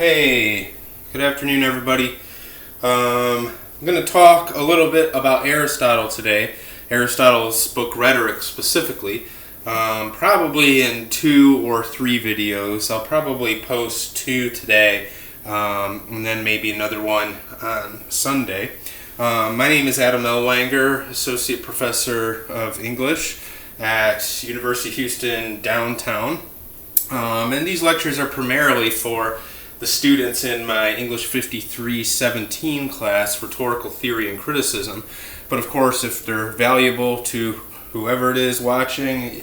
Hey, good afternoon, everybody. I'm going to talk a little bit about Aristotle today, Aristotle's book Rhetoric specifically, probably in 2 or 3 videos. I'll probably post 2 today, and then maybe another one on Sunday. My name is Adam Ellwanger, Associate Professor of English at University of Houston downtown, and these lectures are primarily for the students in my English 5317 class, Rhetorical Theory and Criticism. But of course, if they're valuable to whoever it is watching,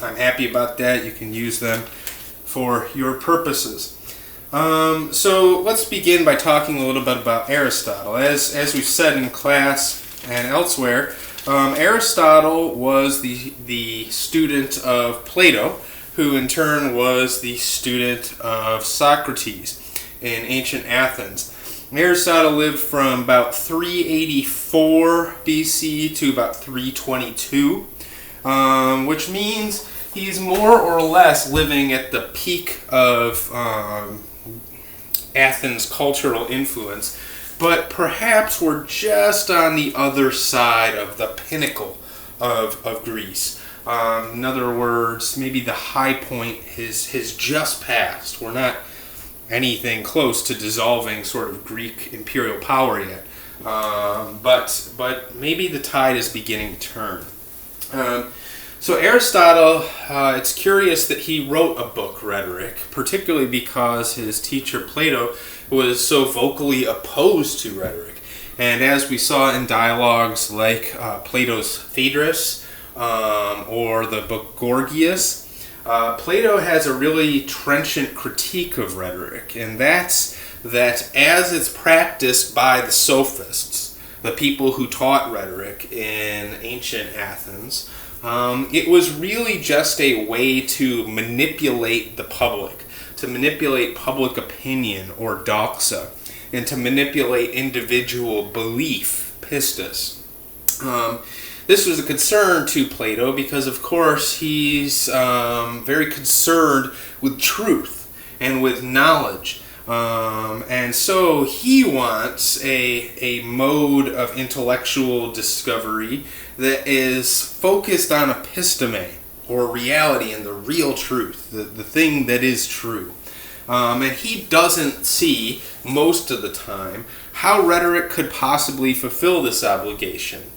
I'm happy about that. You can use them for your purposes. So let's begin by talking a little bit about Aristotle. As we've said in class and elsewhere, Aristotle was the student of Plato, who in turn was the student of Socrates in ancient Athens. Aristotle lived from about 384 BC to about 322, which means he's more or less living at the peak of Athens' cultural influence, but perhaps we're just on the other side of the pinnacle of Greece. In other words, maybe the high point has just passed. We're not anything close to dissolving sort of Greek imperial power yet, but maybe the tide is beginning to turn. So Aristotle, it's curious that he wrote a book, Rhetoric, particularly because his teacher Plato was so vocally opposed to rhetoric. And as we saw in dialogues like Plato's Phaedrus, or the book Gorgias, Plato has a really trenchant critique of rhetoric, and that's that as it's practiced by the sophists, the people who taught rhetoric in ancient Athens, it was really just a way to manipulate the public, to manipulate public opinion or doxa, and to manipulate individual belief, pistis. This was a concern to Plato because, of course, he's very concerned with truth and with knowledge. And so he wants a mode of intellectual discovery that is focused on episteme, or reality and the real truth, the thing that is true. And he doesn't see, most of the time, how rhetoric could possibly fulfill this obligation.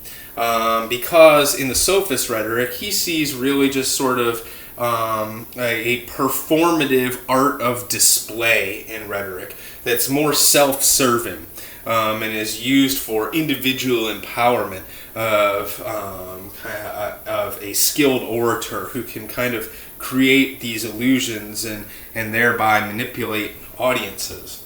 Because in the sophist rhetoric, he sees really just sort of a performative art of display in rhetoric that's more self-serving and is used for individual empowerment of a skilled orator who can kind of create these illusions and thereby manipulate audiences.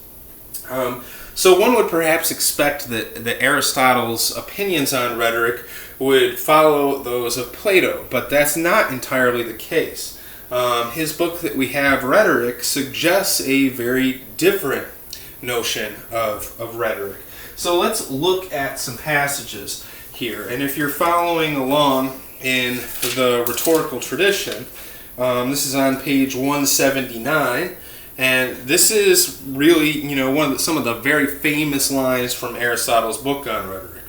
So one would perhaps expect that Aristotle's opinions on rhetoric would follow those of Plato, but that's not entirely the case. His book that we have, Rhetoric, suggests a very different notion of rhetoric. So let's look at some passages here. And if you're following along in the rhetorical tradition, this is on page 179. And this is really, some of the very famous lines from Aristotle's book on rhetoric.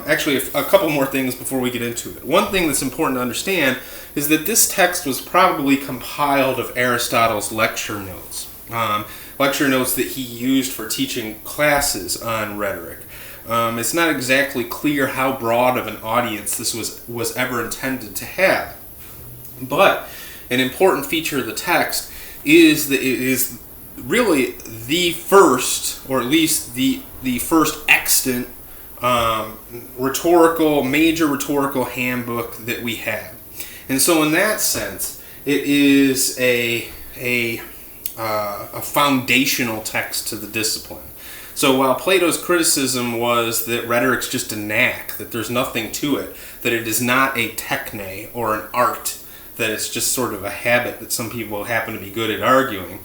Actually, a couple more things before we get into it. One thing that's important to understand is that this text was probably compiled of Aristotle's lecture notes that he used for teaching classes on rhetoric. It's not exactly clear how broad of an audience this was ever intended to have. But an important feature of the text is that it is really the first, or at least the first extant major rhetorical handbook that we have. And so in that sense, it is a foundational text to the discipline. So while Plato's criticism was that rhetoric's just a knack, that there's nothing to it, that it is not a techne or an art, that it's just sort of a habit that some people happen to be good at arguing,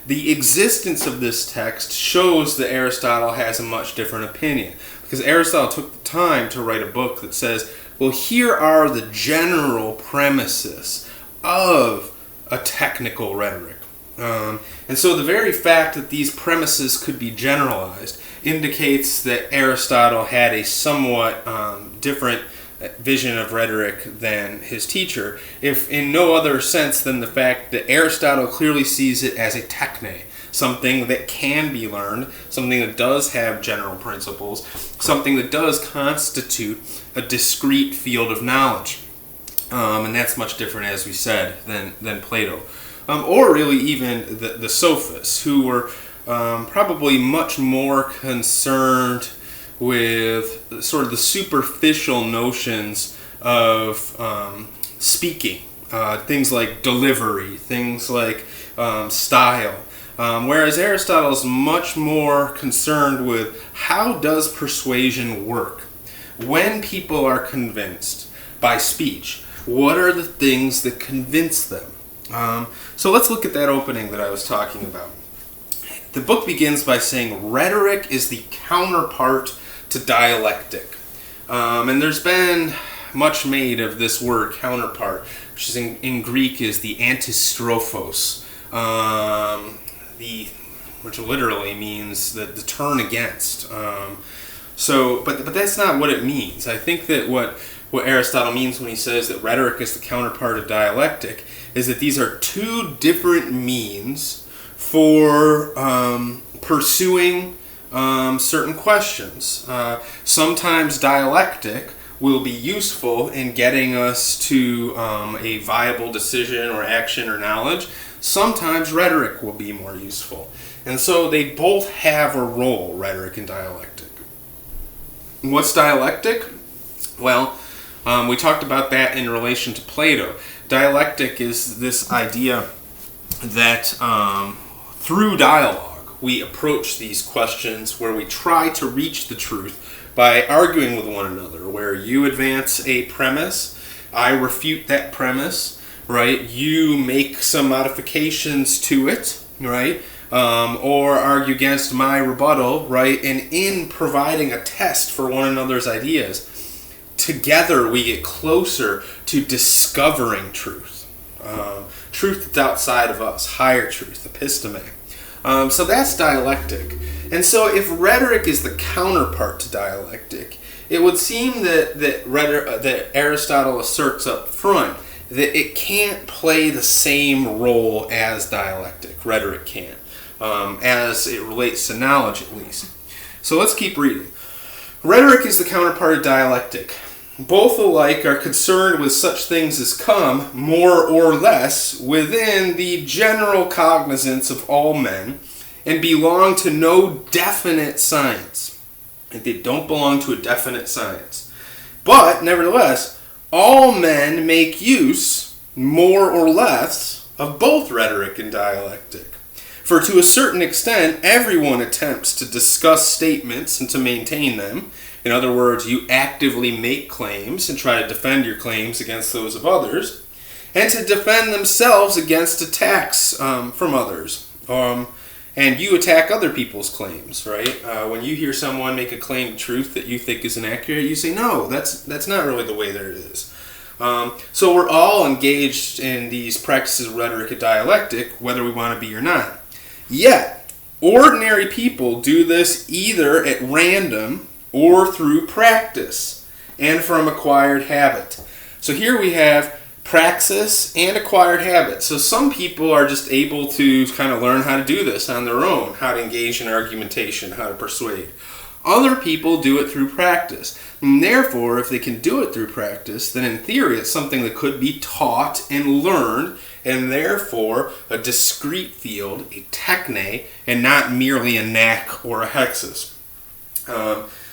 the existence of this text shows that Aristotle has a much different opinion. Because Aristotle took the time to write a book that says, well, here are the general premises of a technical rhetoric. And so the very fact that these premises could be generalized indicates that Aristotle had a somewhat different vision of rhetoric than his teacher, if in no other sense than the fact that Aristotle clearly sees it as a techne, something that can be learned, something that does have general principles, something that does constitute a discrete field of knowledge. And that's much different, as we said, than Plato. Or really even the sophists, who were probably much more concerned with sort of the superficial notions of speaking, things like delivery, things like style, whereas Aristotle is much more concerned with how does persuasion work? When people are convinced by speech, what are the things that convince them? So let's look at that opening that I was talking about. The book begins by saying rhetoric is the counterpart to dialectic. And there's been much made of this word counterpart, which is in Greek is the antistrophos, which literally means the turn against. But that's not what it means. I think that what Aristotle means when he says that rhetoric is the counterpart of dialectic is that these are two different means for pursuing certain questions. Sometimes dialectic will be useful in getting us to a viable decision or action or knowledge. Sometimes rhetoric will be more useful. And so they both have a role, rhetoric and dialectic. What's dialectic? Well, we talked about that in relation to Plato. Dialectic is this idea that through dialogue we approach these questions where we try to reach the truth by arguing with one another, where you advance a premise, I refute that premise, right? You make some modifications to it, right? Or argue against my rebuttal, right? And in providing a test for one another's ideas, together we get closer to discovering truth. Truth that's outside of us, higher truth, episteme. So that's dialectic. And so if rhetoric is the counterpart to dialectic, it would seem that Aristotle asserts up front that it can't play the same role as dialectic. Rhetoric can't, as it relates to knowledge at least. So let's keep reading. Rhetoric is the counterpart of dialectic. Both alike are concerned with such things as come, more or less, within the general cognizance of all men, and belong to no definite science. They don't belong to a definite science. But, nevertheless, all men make use, more or less, of both rhetoric and dialectic. For to a certain extent, everyone attempts to discuss statements and to maintain them. In other words, you actively make claims and try to defend your claims against those of others, and to defend themselves against attacks from others. And you attack other people's claims, right? When you hear someone make a claim of truth that you think is inaccurate, you say, no, that's not really the way that it is. So we're all engaged in these practices of rhetoric and dialectic, whether we want to be or not. Yet, ordinary people do this either at random or through practice and from acquired habit. So here we have praxis and acquired habit. So some people are just able to kind of learn how to do this on their own, how to engage in argumentation, how to persuade. Other people do it through practice. And therefore, if they can do it through practice, then in theory it's something that could be taught and learned, and therefore a discrete field, a techne, and not merely a knack or a hexis.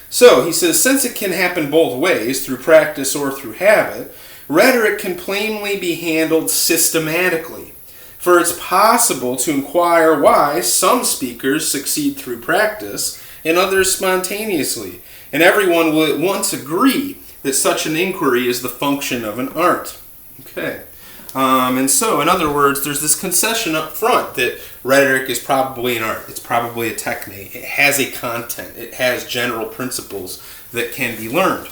So he says, since it can happen both ways, through practice or through habit, rhetoric can plainly be handled systematically. For it's possible to inquire why some speakers succeed through practice and others spontaneously, and everyone will at once agree that such an inquiry is the function of an art. Okay. And so, in other words, there's this concession up front that rhetoric is probably an art. It's probably a technique. It has a content. It has general principles that can be learned.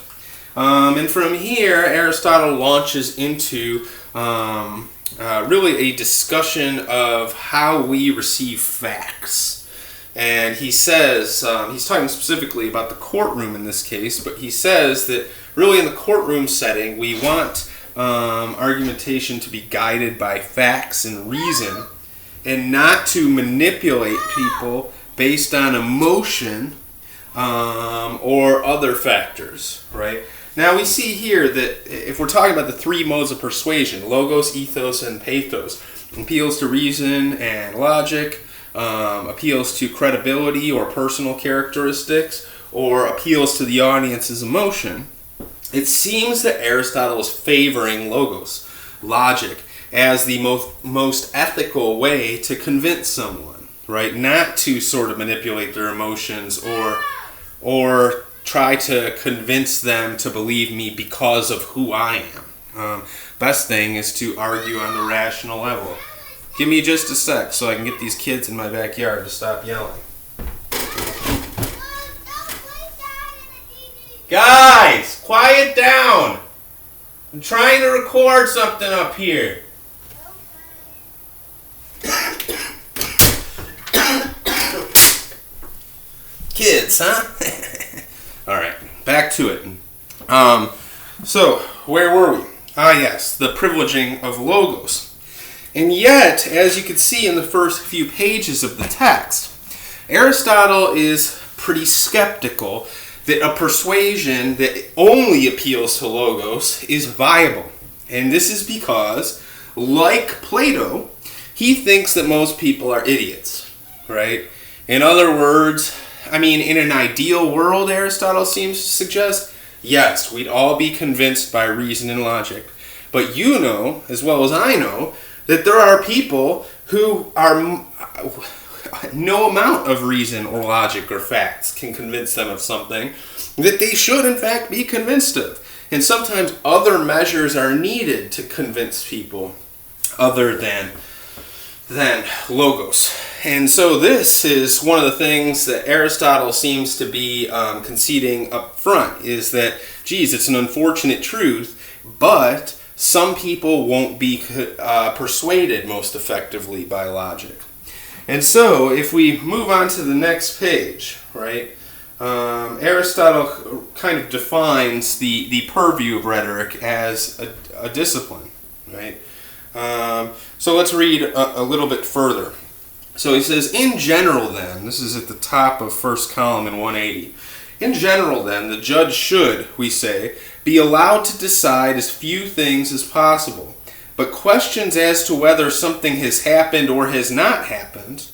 And from here, Aristotle launches into really a discussion of how we receive facts. And he says, he's talking specifically about the courtroom in this case, but he says that really in the courtroom setting, we want argumentation to be guided by facts and reason, and not to manipulate people based on emotion or other factors, right? Now we see here that if we're talking about the three modes of persuasion, logos, ethos, and pathos, appeals to reason and logic, appeals to credibility or personal characteristics, or appeals to the audience's emotion, it seems that Aristotle is favoring logos, logic, as the most ethical way to convince someone, right? Not to sort of manipulate their emotions or try to convince them to believe me because of who I am. Best thing is to argue on the rational level. Give me just a sec so I can get these kids in my backyard to stop yelling. Guys, quiet down! I'm trying to record something up here. Kids, huh? Alright, back to it. So, where were we? Yes, the privileging of logos. And yet, as you can see in the first few pages of the text, Aristotle is pretty skeptical that a persuasion that only appeals to logos is viable. And this is because, like Plato, he thinks that most people are idiots, right? In other words, in an ideal world, Aristotle seems to suggest, yes, we'd all be convinced by reason and logic. But you know, as well as I know, that there are people who are no amount of reason or logic or facts can convince them of something that they should in fact be convinced of. And sometimes other measures are needed to convince people other than logos. And so this is one of the things that Aristotle seems to be conceding up front, is that, geez, it's an unfortunate truth, but some people won't be persuaded most effectively by logic. And so, if we move on to the next page, right, Aristotle kind of defines the purview of rhetoric as a discipline, right? So let's read a little bit further. So he says, in general then, this is at the top of first column in 180, in general then, the judge should, we say, be allowed to decide as few things as possible, but questions as to whether something has happened or has not happened,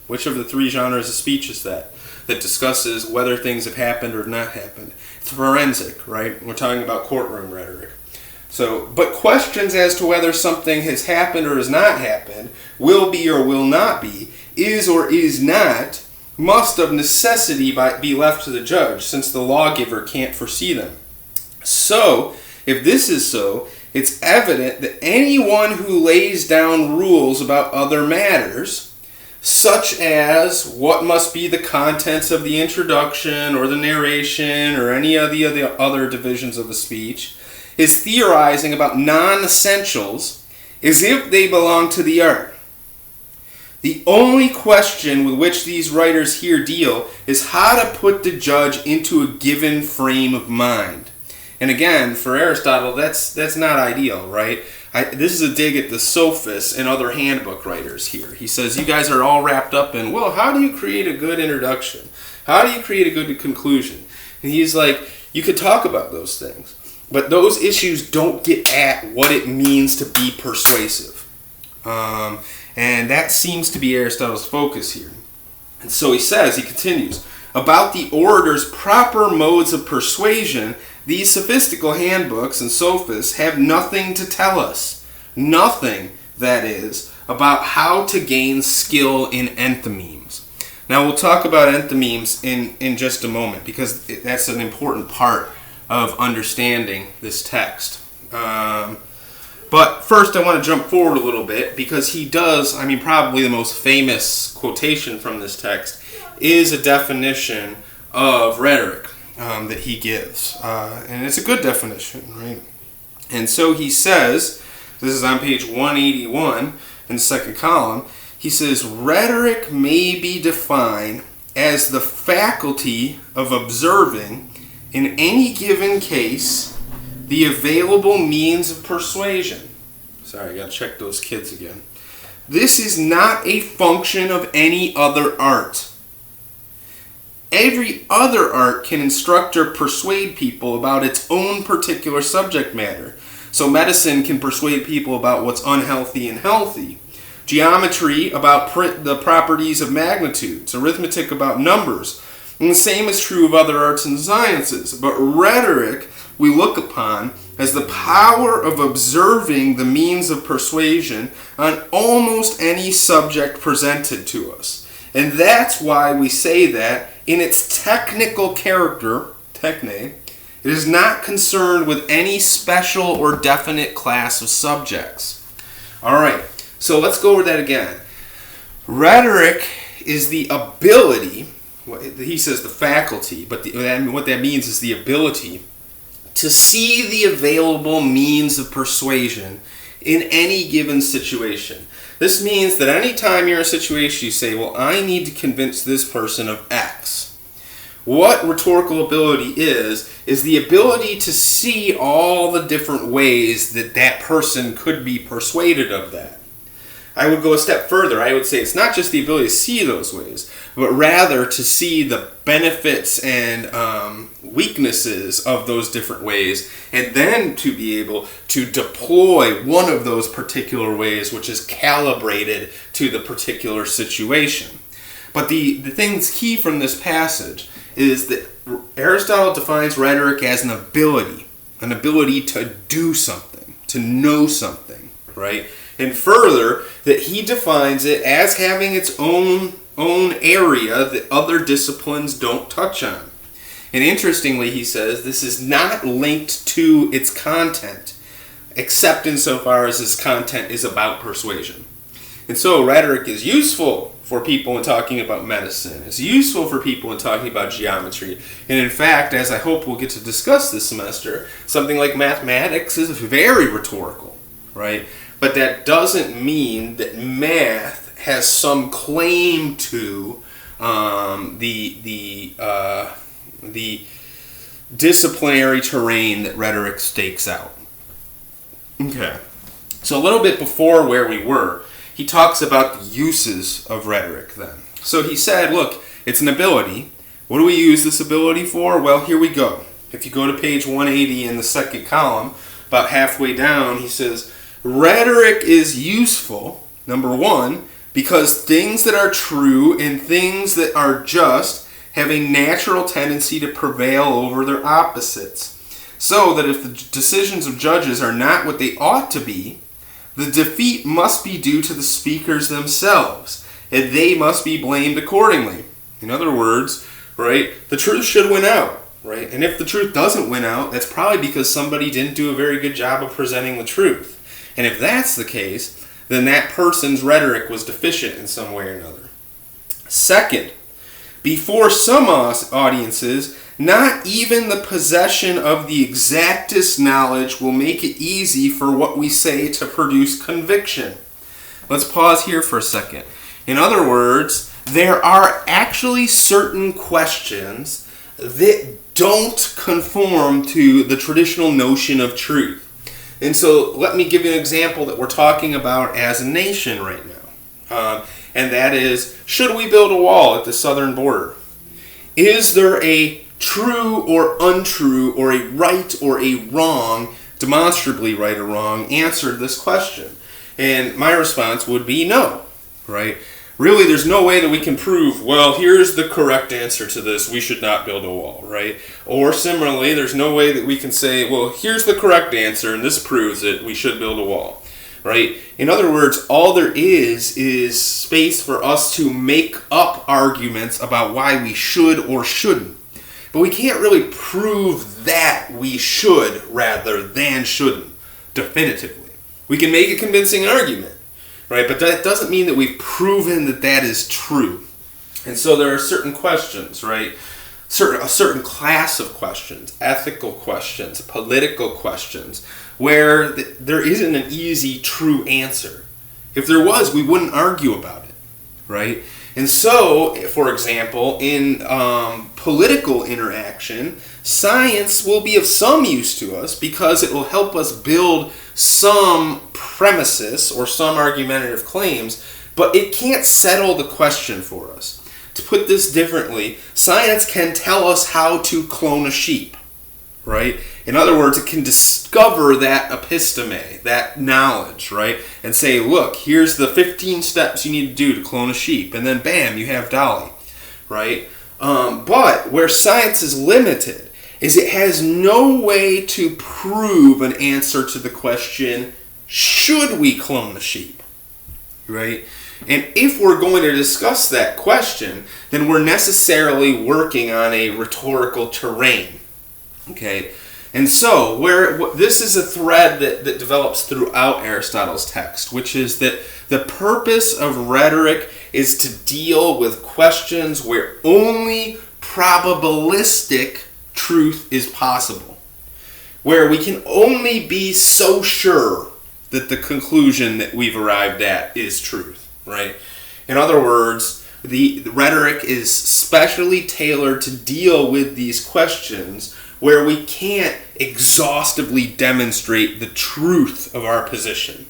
which of the three genres of speech is that discusses whether things have happened or not happened? It's forensic, right? We're talking about courtroom rhetoric. So, but questions as to whether something has happened or has not happened, will be or will not be, is or is not, must of necessity be left to the judge, since the lawgiver can't foresee them. So, if this is so, it's evident that anyone who lays down rules about other matters, such as what must be the contents of the introduction or the narration or any of the other divisions of the speech, is theorizing about non-essentials as if they belong to the art. The only question with which these writers here deal is how to put the judge into a given frame of mind. And again, for Aristotle, that's not ideal, right? This is a dig at the sophists and other handbook writers here. He says, you guys are all wrapped up in, well, how do you create a good introduction? How do you create a good conclusion? And he's like, you could talk about those things, but those issues don't get at what it means to be persuasive. And that seems to be Aristotle's focus here. And so he continues, about the orator's proper modes of persuasion, these sophistical handbooks and sophists have nothing to tell us. Nothing, that is, about how to gain skill in enthymemes. Now we'll talk about enthymemes in just a moment, because that's an important part of understanding this text. But first I want to jump forward a little bit, because he does, probably the most famous quotation from this text is a definition of rhetoric that he gives. And it's a good definition, right? And so he says, This is on page 181 in the second column. He says, rhetoric may be defined as the faculty of observing, in any given case, the available means of persuasion. Sorry, I gotta check those kids again. This is not a function of any other art. Every other art can instruct or persuade people about its own particular subject matter. So medicine can persuade people about what's unhealthy and healthy. Geometry about the properties of magnitudes. Arithmetic about numbers. And the same is true of other arts and sciences. But rhetoric we look upon as the power of observing the means of persuasion on almost any subject presented to us. And that's why we say that in its technical character, techne, it is not concerned with any special or definite class of subjects. All right, so let's go over that again. Rhetoric is the ability, he says the faculty, but what that means is the ability to see the available means of persuasion in any given situation. This means that anytime you're in a situation you say, well, I need to convince this person of X. What rhetorical ability is the ability to see all the different ways that that person could be persuaded of that. I would go a step further. I would say it's not just the ability to see those ways, but rather to see the benefits and weaknesses of those different ways, and then to be able to deploy one of those particular ways which is calibrated to the particular situation. But the thing that's key from this passage is that Aristotle defines rhetoric as an ability to do something, to know something, right? And further, that he defines it as having its own area that other disciplines don't touch on. And interestingly, he says, this is not linked to its content, except insofar as its content is about persuasion. And so rhetoric is useful for people in talking about medicine. It's useful for people in talking about geometry. And in fact, as I hope we'll get to discuss this semester, something like mathematics is very rhetorical, right? But that doesn't mean that math has some claim to the disciplinary terrain that rhetoric stakes out. Okay. So a little bit before where we were, he talks about the uses of rhetoric then. So he said, look, it's an ability. What do we use this ability for? Well, here we go. If you go to page 180 in the second column, about halfway down, he says, rhetoric is useful, number one, because things that are true and things that are just have a natural tendency to prevail over their opposites. So that if the decisions of judges are not what they ought to be, the defeat must be due to the speakers themselves, and they must be blamed accordingly. In other words, right, the truth should win out, right? And if the truth doesn't win out, that's probably because somebody didn't do a very good job of presenting the truth. And if that's the case, then that person's rhetoric was deficient in some way or another. Second, before some audiences, not even the possession of the exactest knowledge will make it easy for what we say to produce conviction. Let's pause here for a second. In other words, there are actually certain questions that don't conform to the traditional notion of truth. And so let me give you an example that we're talking about as a nation right now. And that is, should we build a wall at the southern border? Is there a true or untrue or a right or a wrong, demonstrably right or wrong, answer to this question? And my response would be no, right? Really, there's no way that we can prove, well, here's the correct answer to this, we should not build a wall, right? Or similarly, there's no way that we can say, well, here's the correct answer, and this proves it, we should build a wall, right? In other words, all there is space for us to make up arguments about why we should or shouldn't. But we can't really prove that we should rather than shouldn't, definitively. We can make a convincing argument, right? But that doesn't mean that we've proven that that is true. And so there are certain questions, right? a certain class of questions, ethical questions, political questions, where there isn't an easy, true answer. If there was, we wouldn't argue about it, right? And so, for example, in political interaction, science will be of some use to us because it will help us build some premises or some argumentative claims, but it can't settle the question for us. To put this differently, science can tell us how to clone a sheep, right? In other words, it can discover that episteme, that knowledge, right? And say, look, here's the 15 steps you need to do to clone a sheep. And then bam, you have Dolly, right? But where science is limited is it has no way to prove an answer to the question, should we clone the sheep, right? And if we're going to discuss that question, then we're necessarily working on a rhetorical terrain. Okay? And so, this is a thread that develops throughout Aristotle's text, which is that the purpose of rhetoric is to deal with questions where only probabilistic truth is possible, where we can only be so sure that the conclusion that we've arrived at is truth. Right? In other words, the rhetoric is specially tailored to deal with these questions where we can't exhaustively demonstrate the truth of our position.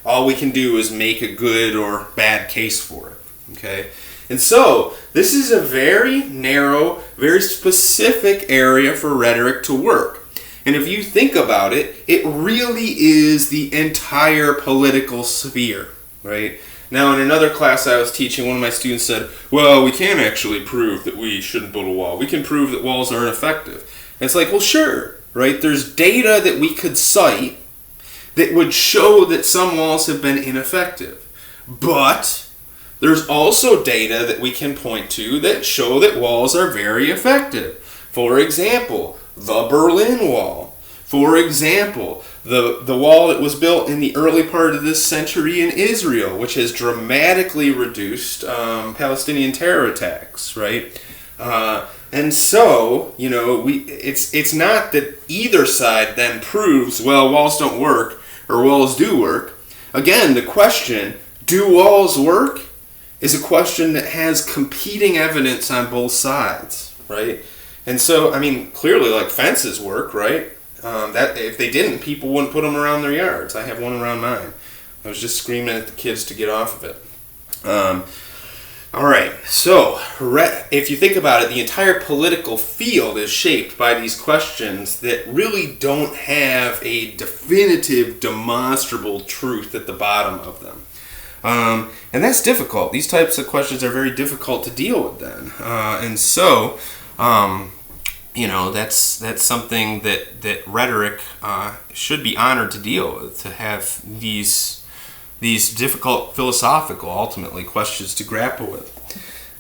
All we can do is make a good or bad case for it. Okay? And so, this is a very narrow, very specific area for rhetoric to work. And if you think about it, it really is the entire political sphere, right? Now, in another class I was teaching, one of my students said, well, we can't actually prove that we shouldn't build a wall. We can prove that walls are ineffective. And it's like, well, sure, right? There's data that we could cite that would show that some walls have been ineffective. But there's also data that we can point to that show that walls are very effective. For example, the Berlin Wall. For example, the wall that was built in the early part of this century in Israel, which has dramatically reduced Palestinian terror attacks, right? And so, it's not that either side then proves, well, walls don't work or walls do work. Again, the question, do walls work, is a question that has competing evidence on both sides, right? And so, clearly, like fences work, right? That if they didn't, people wouldn't put them around their yards. I have one around mine. I was just screaming at the kids to get off of it. All right, so if you think about it, the entire political field is shaped by these questions that really don't have a definitive, demonstrable truth at the bottom of them. And that's difficult. These types of questions are very difficult to deal with then. And so... that's something that rhetoric should be honored to deal with, to have these difficult philosophical, ultimately, questions to grapple with.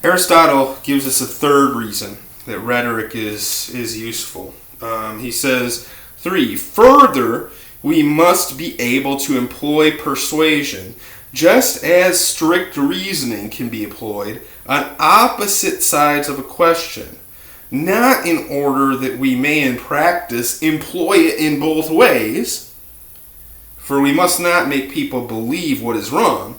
Aristotle gives us a third reason that rhetoric is useful. He says, 3, further, we must be able to employ persuasion, just as strict reasoning can be employed on opposite sides of a question, not in order that we may in practice employ it in both ways, for we must not make people believe what is wrong,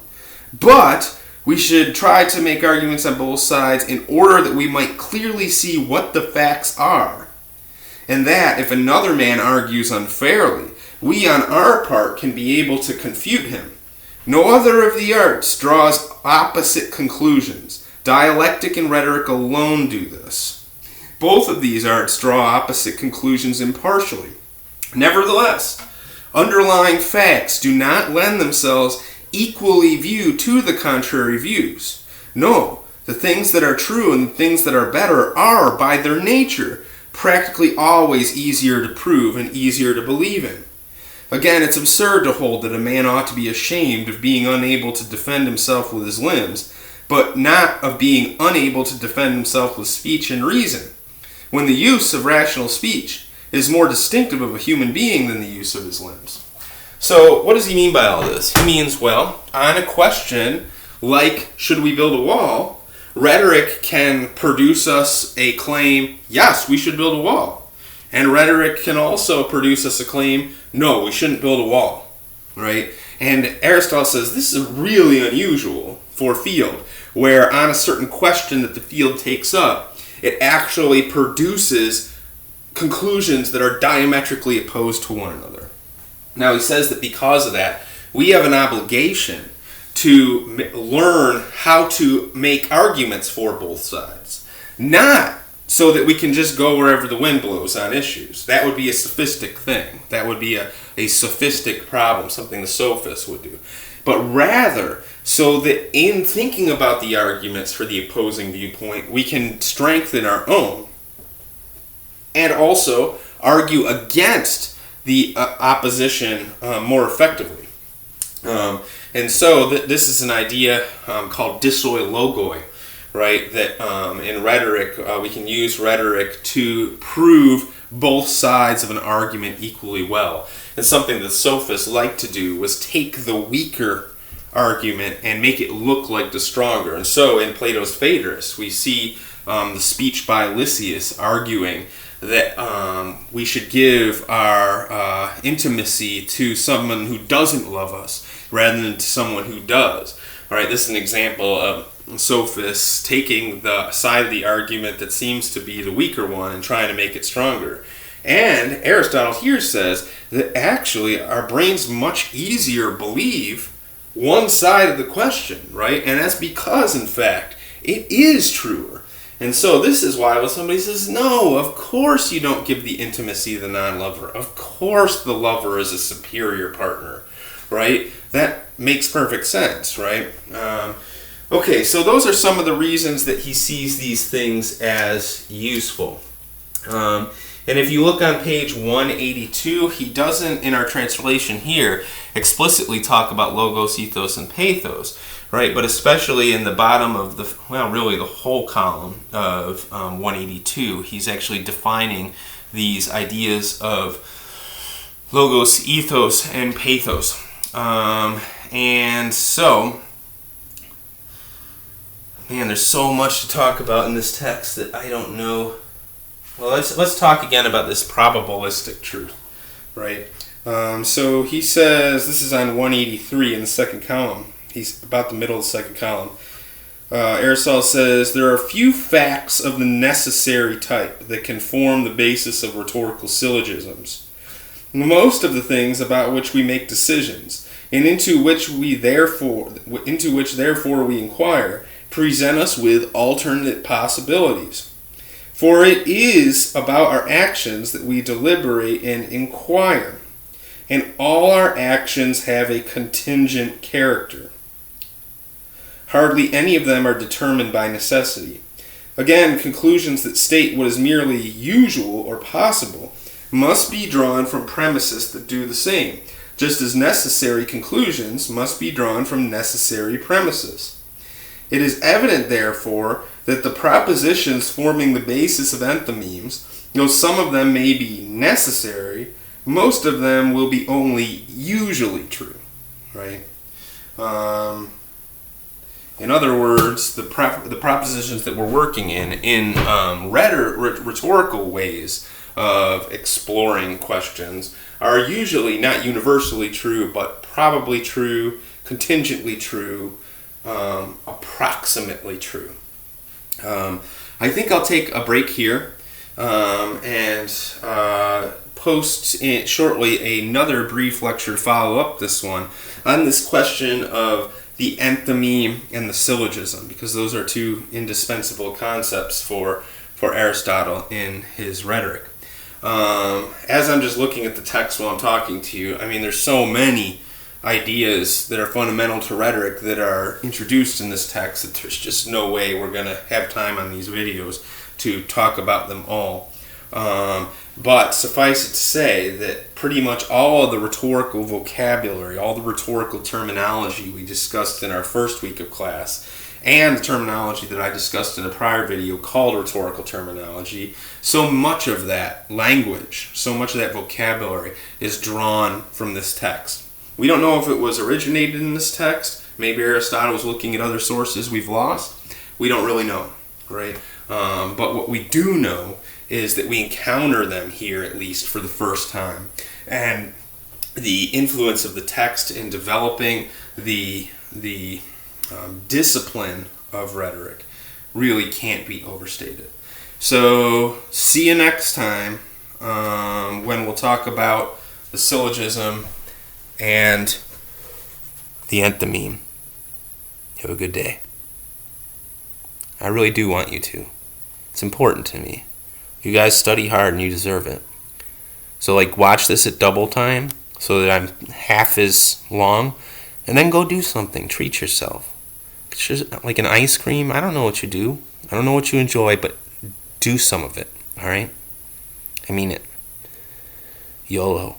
but we should try to make arguments on both sides in order that we might clearly see what the facts are, and that if another man argues unfairly, we on our part can be able to confute him. No other of the arts draws opposite conclusions. Dialectic and rhetoric alone do this. Both of these arts draw opposite conclusions impartially. Nevertheless, underlying facts do not lend themselves equally view to the contrary views. No, the things that are true and the things that are better are, by their nature, practically always easier to prove and easier to believe in. Again, it's absurd to hold that a man ought to be ashamed of being unable to defend himself with his limbs, but not of being unable to defend himself with speech and reason, when the use of rational speech is more distinctive of a human being than the use of his limbs. So, what does he mean by all this? He means, well, on a question like, should we build a wall, Rhetoric can produce us a claim, yes, we should build a wall. And rhetoric can also produce us a claim, no, we shouldn't build a wall. Right? And Aristotle says this is really unusual for field, where on a certain question that the field takes up, it actually produces conclusions that are diametrically opposed to one another. Now he says that because of that, we have an obligation to learn how to make arguments for both sides. Not so that we can just go wherever the wind blows on issues. That would be a sophistic thing. That would be a sophistic problem, something the sophists would do. But rather, so that in thinking about the arguments for the opposing viewpoint, we can strengthen our own and also argue against the opposition more effectively. And so this is an idea called dissoi logoi, right? That in rhetoric, we can use rhetoric to prove both sides of an argument equally well. And something that sophists like to do was take the weaker argument and make it look like the stronger. And so in Plato's Phaedrus, we see the speech by Lysias arguing that we should give our intimacy to someone who doesn't love us rather than to someone who does. All right, this is an example of sophists taking the side of the argument that seems to be the weaker one and trying to make it stronger. And Aristotle here says that actually our brains much easier believe one side of the question, right? And that's because, in fact, it is truer. And so this is why when somebody says, no, of course you don't give the intimacy to the non-lover. Of course the lover is a superior partner, right? That makes perfect sense, right? Okay, so those are some of the reasons that he sees these things as useful. And if you look on page 182, he doesn't, in our translation here, explicitly talk about logos, ethos, and pathos, right? But especially in the bottom of the, well, really the whole column of 182, he's actually defining these ideas of logos, ethos, and pathos. And so, man, there's so much to talk about in this text that I don't know. Well, let's talk again about this probabilistic truth, right? So he says, this is on 183 in the second column. He's about the middle of the second column. Aristotle says, there are few facts of the necessary type that can form the basis of rhetorical syllogisms. Most of the things about which we make decisions, and into which therefore we inquire, present us with alternate possibilities. For it is about our actions that we deliberate and inquire, and all our actions have a contingent character. Hardly any of them are determined by necessity. Again, conclusions that state what is merely usual or possible must be drawn from premises that do the same, just as necessary conclusions must be drawn from necessary premises. It is evident, therefore, that the propositions forming the basis of enthymemes, though some of them may be necessary, most of them will be only usually true, right? In other words, the propositions that we're working in rhetorical ways of exploring questions are usually not universally true, but probably true, contingently true, approximately true. I think I'll take a break here and post shortly another brief lecture to follow up this one on this question of the enthymeme and the syllogism, because those are two indispensable concepts for Aristotle in his rhetoric. As I'm just looking at the text while I'm talking to you, I mean, there's so many ideas that are fundamental to rhetoric that are introduced in this text that there's just no way we're going to have time on these videos to talk about them all. But suffice it to say that pretty much all of the rhetorical vocabulary, all the rhetorical terminology we discussed in our first week of class, and the terminology that I discussed in a prior video called rhetorical terminology, so much of that language, so much of that vocabulary is drawn from this text. We don't know if it was originated in this text. Maybe Aristotle was looking at other sources we've lost. We don't really know, right? But what we do know is that we encounter them here, at least for the first time. And the influence of the text in developing the discipline of rhetoric really can't be overstated. So see you next time when we'll talk about the syllogism and the enthymeme. Have a good day. I really do want you to. It's important to me. You guys study hard and you deserve it. So watch this at double time so that I'm half as long, and then go do something. Treat yourself. It's just like an ice cream. I don't know what you do. I don't know what you enjoy, but do some of it. All right? I mean it. YOLO.